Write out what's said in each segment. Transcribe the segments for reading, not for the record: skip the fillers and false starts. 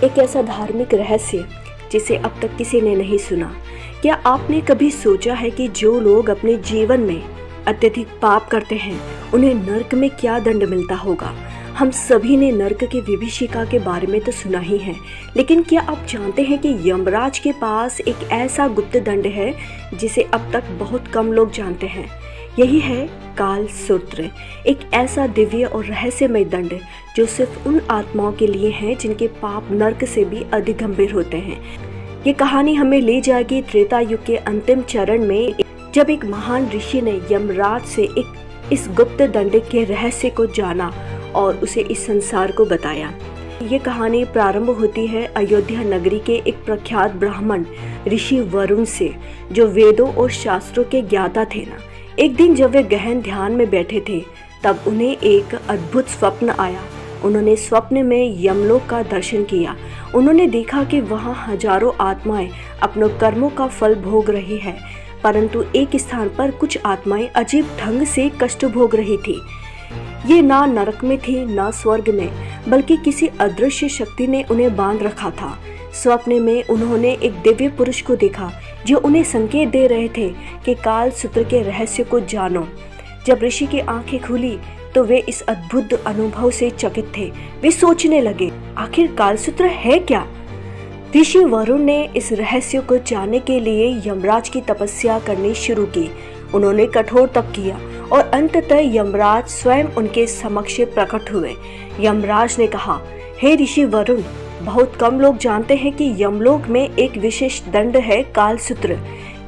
एक ऐसा धार्मिक रहस्य जिसे अब तक किसी ने नहीं सुना। क्या आपने कभी सोचा है कि जो लोग अपने जीवन में अत्यधिक पाप करते हैं उन्हें नर्क में क्या दंड मिलता होगा? हम सभी ने नर्क के विभीषिका के बारे में तो सुना ही है, लेकिन क्या आप जानते हैं कि यमराज के पास एक ऐसा गुप्त दंड है जिसे अब तक बहुत कम लोग जानते हैं? यही है काल सूत्र, एक ऐसा दिव्य और रहस्यमय दंड जो सिर्फ उन आत्माओं के लिए है जिनके पाप नर्क से भी अधिक गंभीर होते हैं। ये कहानी हमें ले जाएगी त्रेता युग के अंतिम चरण में, जब एक महान ऋषि ने यमराज से इस गुप्त दंड के रहस्य को जाना और उसे इस संसार को बताया। ये कहानी प्रारंभ होती है अयोध्या नगरी के एक प्रख्यात ब्राह्मण ऋषि वरुण से, जो वेदों और शास्त्रों के ज्ञाता थे ना। एक दिन जब वे गहन ध्यान में बैठे थे तब उन्हें एक अद्भुत स्वप्न आया। उन्होंने स्वप्न में यमलोक का दर्शन किया। उन्होंने देखा कि वहाँ हजारों आत्माएं अपनों कर्मों का फल भोग रही है, परंतु एक स्थान पर कुछ आत्माएं अजीब ढंग से कष्ट भोग रही थी। ये ना नरक में थी ना स्वर्ग में, बल्कि किसी अदृश्य शक्ति ने उन्हें बांध रखा था। स्वप्न में उन्होंने एक दिव्य पुरुष को देखा जो उन्हें संकेत दे रहे थे कि काल सूत्र के रहस्य को जानो। जब ऋषि की आंखें खुली तो वे इस अद्भुत अनुभव से चकित थे। वे सोचने लगे, आखिर काल सूत्र है क्या? ऋषि वरुण ने इस रहस्य को जानने के लिए यमराज की तपस्या करनी शुरू की। उन्होंने कठोर तप किया और अंततः यमराज स्वयं उनके समक्ष प्रकट हुए। यमराज ने कहा, हे ऋषि वरुण, बहुत कम लोग जानते हैं कि यमलोक में एक विशेष दंड है, काल सूत्र।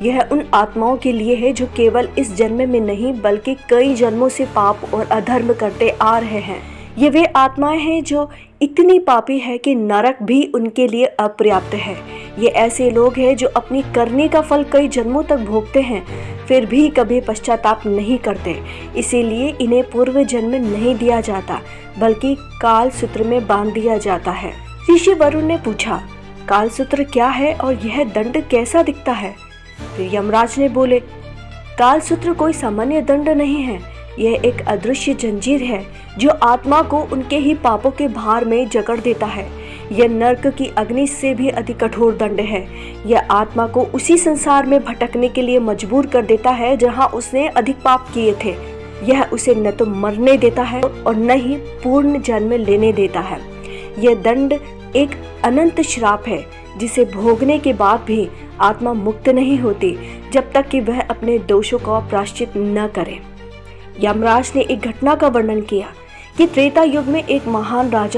यह उन आत्माओं के लिए है जो केवल इस जन्म में नहीं बल्कि कई जन्मों से पाप और अधर्म करते आ रहे हैं। ये वे आत्माएं हैं जो इतनी पापी है कि नरक भी उनके लिए अपर्याप्त है। ये ऐसे लोग हैं जो अपनी करने का फल कई जन्मों तक भोगते हैं, फिर भी कभी पश्चाताप नहीं करते। इसीलिए इन्हें पूर्व जन्म नहीं दिया जाता, बल्कि काल सूत्र में बांध दिया जाता है। ऋषि वरुण ने पूछा, काल सूत्र क्या है और यह दंड कैसा दिखता है? फिर यमराज ने बोले, काल सूत्र कोई सामान्य दंड नहीं है। यह एक अदृश्य जंजीर है जो आत्मा को उनके ही पापों के भार में जकड़ देता है। यह नर्क की अग्नि से भी अधिक कठोर दंड है। यह आत्मा को उसी संसार में भटकने के लिए मजबूर कर देता है जहां उसने अधिक पाप किए थे। यह उसे न तो मरने देता है और न ही पूर्ण जन्म लेने देता है। यह दंड एक अनंत श्राप है जिसे भोगने के बाद भी आत्मा मुक्त नहीं होती जब तक कि वह अपने दोषों का प्रायश्चित न करे। यमराज ने एक घटना का वर्णन किया कि त्रेता युग में एक महान राजा